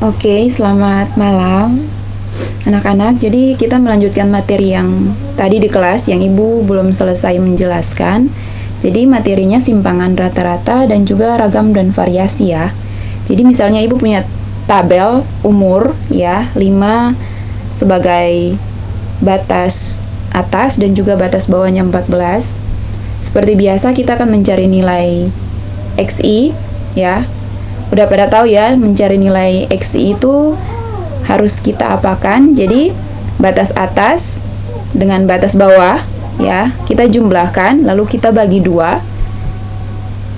Oke, selamat malam anak-anak. Jadi kita melanjutkan materi yang tadi di kelas yang Ibu belum selesai menjelaskan. Jadi materinya simpangan rata-rata dan juga ragam dan variasi ya. Jadi misalnya Ibu punya tabel umur ya, 5 sebagai batas atas dan juga batas bawahnya 14. Seperti biasa kita akan mencari nilai XI ya. Udah pada tahu ya, mencari nilai XI itu harus kita apakan. Jadi batas atas dengan batas bawah ya, kita jumlahkan lalu kita bagi 2.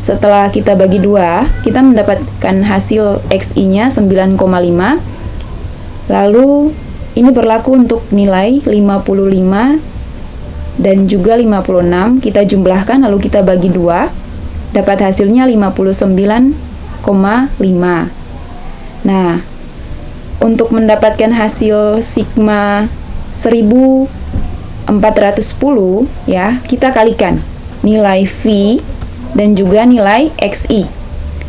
Setelah kita bagi 2, kita mendapatkan hasil XI-nya 9,5. Lalu ini berlaku untuk nilai 55 dan juga 56. Kita jumlahkan lalu kita bagi 2, dapat hasilnya 59,5. Nah, untuk mendapatkan hasil sigma 1410 ya, kita kalikan nilai V dan juga nilai XI.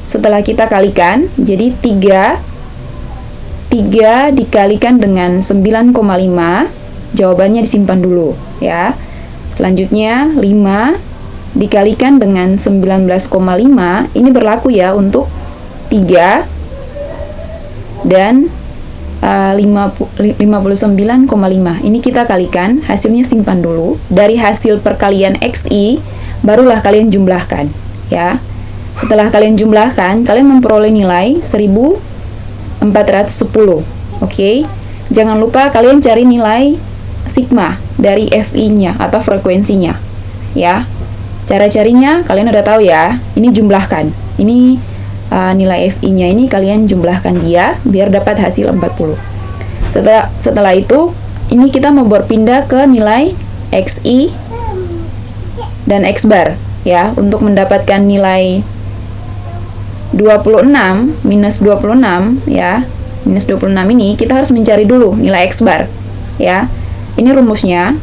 Setelah kita kalikan, jadi 3 dikalikan dengan 9,5, jawabannya disimpan dulu ya. Selanjutnya 5 dikalikan dengan 19,5, ini berlaku ya untuk 3 dan 59,5. Ini kita kalikan, hasilnya simpan dulu. Dari hasil perkalian XI, barulah kalian jumlahkan ya. Setelah kalian jumlahkan, kalian memperoleh nilai 1410. Oke. Jangan lupa kalian cari nilai sigma dari FI-nya atau frekuensinya ya. Cara carinya kalian udah tahu ya. Ini jumlahkan. Ini nilai FI-nya ini kalian jumlahkan dia biar dapat hasil 40. Setelah itu, ini kita mau berpindah ke nilai XI dan X bar ya. Untuk mendapatkan nilai 26 minus 26 ya. Minus 26 ini kita harus mencari dulu nilai X bar ya. Ini rumusnya.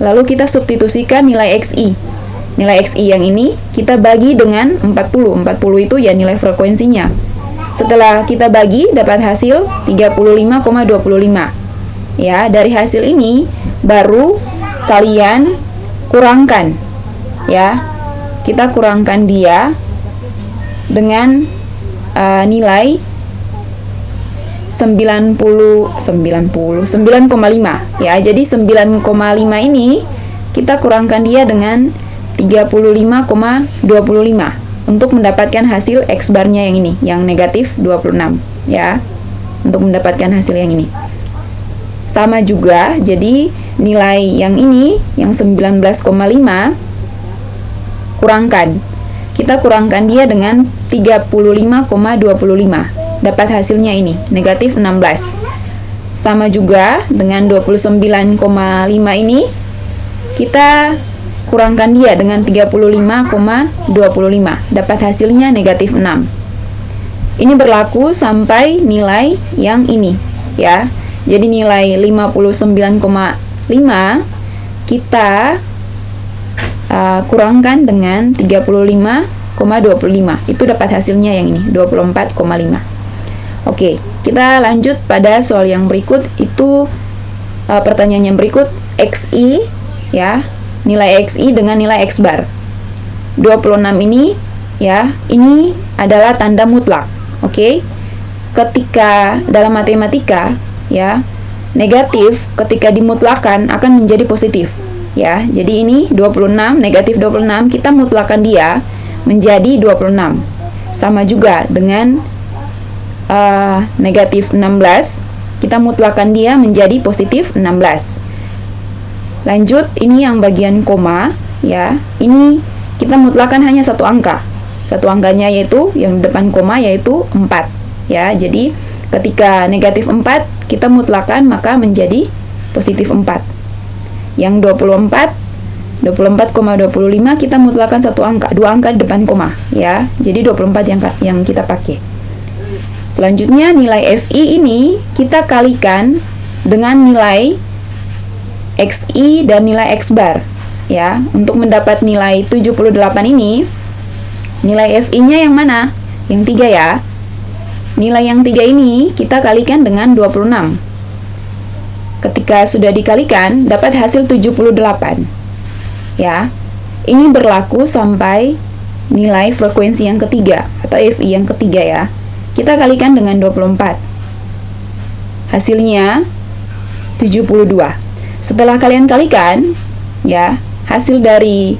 Lalu kita substitusikan nilai XI. Nilai XI yang ini kita bagi dengan 40. 40 itu ya nilai frekuensinya. Setelah kita bagi dapat hasil 35,25. Ya, dari hasil ini baru kalian kurangkan. Ya. Kita kurangkan dia dengan nilai 9,5 ya. Jadi 9,5 ini kita kurangkan dia dengan 35,25 untuk mendapatkan hasil X barnya yang ini, yang negatif 26 ya. Untuk mendapatkan hasil yang ini sama juga, jadi nilai yang ini yang 19,5 kurangkan, kita kurangkan dia dengan 35,25, dapat hasilnya ini negatif 16. Sama juga dengan 29,5 ini kita kurangkan dia dengan 35,25, dapat hasilnya negatif 6. Ini berlaku sampai nilai yang ini ya. Jadi nilai 59,5 kita kurangkan dengan 35,25, itu dapat hasilnya yang ini 24,5. Oke, kita lanjut pada soal yang berikut. Itu pertanyaan yang berikut, XI ya, nilai XI dengan nilai X bar 26 ini ya, ini adalah tanda mutlak. Oke. Ketika dalam matematika ya, negatif ketika dimutlakan akan menjadi positif ya. Jadi ini 26, negatif 26, kita mutlakan dia menjadi 26. Sama juga dengan negatif 16, kita mutlakan dia menjadi positif 16. Lanjut, ini yang bagian koma ya. Ini kita mutlakan hanya satu angka. Satu angkanya yaitu yang depan koma yaitu 4 ya. Jadi ketika negatif 4 kita mutlakan maka menjadi positif 4. Yang 24,25 kita mutlakan satu angka, dua angka di depan koma ya. Jadi 24 yang kita pakai. Selanjutnya nilai FI ini kita kalikan dengan nilai XI dan nilai X bar ya. Untuk mendapat nilai 78 ini, nilai FI-nya yang mana? Yang 3 ya. nilai yang 3 ini kita kalikan dengan 26. Ketika sudah dikalikan, dapat hasil 78. Ya, ini berlaku sampai nilai frekuensi yang ketiga atau FI yang ketiga ya. Kita kalikan dengan 24. Hasilnya 72. Setelah kalian kalikan, ya, hasil dari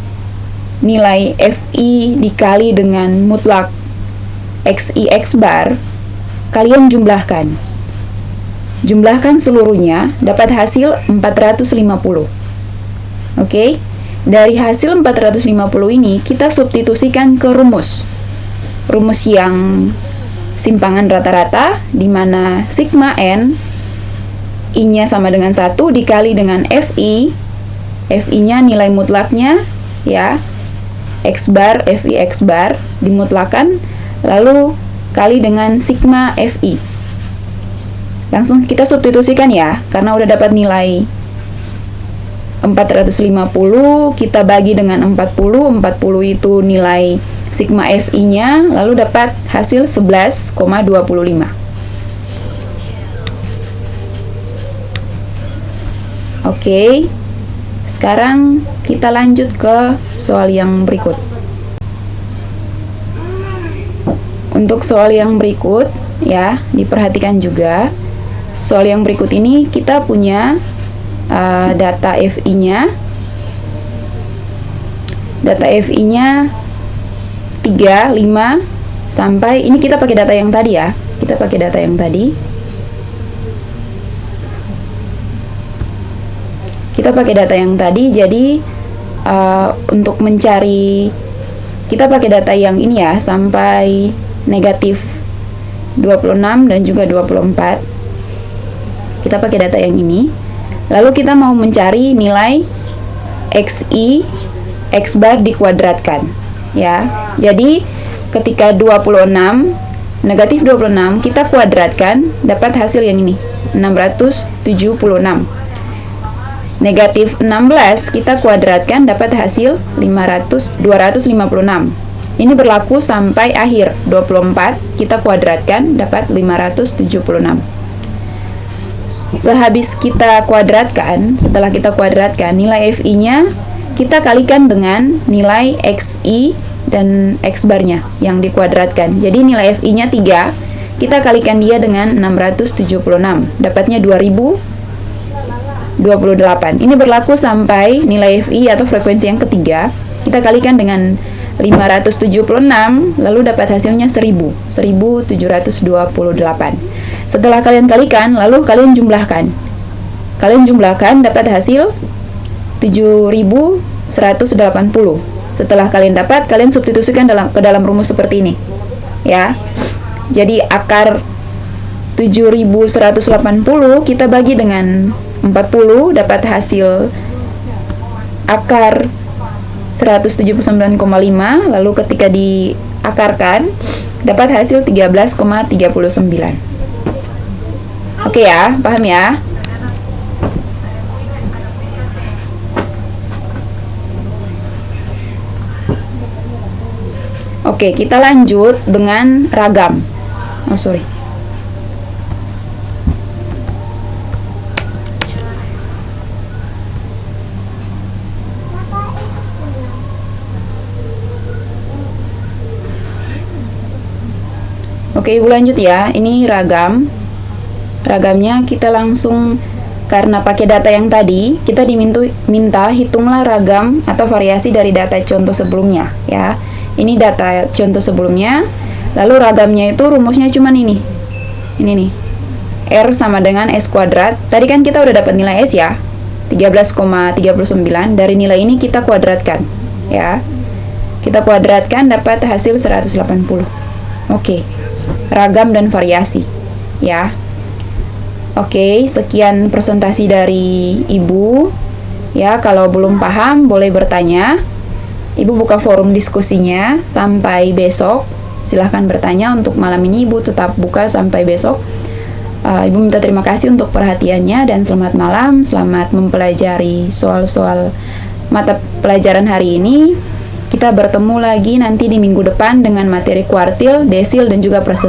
nilai FI dikali dengan mutlak XI X bar, kalian jumlahkan. Jumlahkan seluruhnya, dapat hasil 450. Oke? Dari hasil 450 ini, kita substitusikan ke rumus. Rumus yang simpangan rata-rata, di mana sigma N, I-nya sama dengan 1 dikali dengan FI. FI-nya nilai mutlaknya, ya, X bar, FI X bar, dimutlakan, lalu kali dengan sigma FI. Langsung kita substitusikan ya, karena udah dapat nilai 450, kita bagi dengan 40 itu nilai sigma FI-nya, lalu dapat hasil 11,25. Oke, sekarang kita lanjut ke soal yang berikut. Untuk soal yang berikut, ya, diperhatikan juga. Soal yang berikut ini kita punya data FI-nya. Data FI-nya 3, 5, sampai, ini kita pakai data yang tadi ya. Kita pakai data yang tadi. Kita pakai data yang tadi, jadi untuk mencari, kita pakai data yang ini ya, sampai negatif 26 dan juga 24. Kita pakai data yang ini. Lalu kita mau mencari nilai XI X bar dikuadratkan, ya. Jadi ketika 26 negatif 26 kita kuadratkan, dapat hasil yang ini, 676. Negatif 16 kita kuadratkan, dapat hasil 256. Ini berlaku sampai akhir. 24 kita kuadratkan, dapat 576. Sehabis kita kuadratkan, setelah kita kuadratkan, nilai FI-nya kita kalikan dengan nilai XI dan X barnya yang dikuadratkan. Jadi nilai FI-nya 3, kita kalikan dia dengan 676, dapatnya 2028. Ini berlaku sampai nilai FI atau frekuensi yang ketiga, kita kalikan dengan 576, lalu dapat hasilnya 1728. Setelah kalian kalikan, lalu kalian jumlahkan. Kalian jumlahkan, dapat hasil 7180. Setelah kalian dapat, kalian substitusikan ke dalam rumus seperti ini. Ya. Jadi akar 7180 kita bagi dengan 40, dapat hasil akar 179,5, lalu ketika diakarkan dapat hasil 13,39. Oke ya, paham ya? Oke, kita lanjut dengan ragam. Oh, sorry. Oke, Ibu lanjut ya. Ini ragam. Ragamnya kita langsung, karena pakai data yang tadi, kita diminta hitunglah ragam atau variasi dari data contoh sebelumnya ya. Ini data contoh sebelumnya, lalu ragamnya itu rumusnya cuman ini. Ini nih. R sama dengan S kuadrat. Tadi kan kita udah dapat nilai S ya. 13,39. Dari nilai ini kita kuadratkan ya. Kita kuadratkan dapat hasil 180. Oke. Ragam dan variasi ya. Oke, sekian presentasi dari Ibu ya. Kalau belum paham boleh bertanya. Ibu buka forum diskusinya sampai besok. Silahkan bertanya. Untuk malam ini Ibu tetap buka sampai besok. Ibu minta terima kasih untuk perhatiannya dan selamat malam. Selamat mempelajari soal-soal mata pelajaran hari ini. Kita bertemu lagi nanti di minggu depan dengan materi kuartil, desil, dan juga presentasi.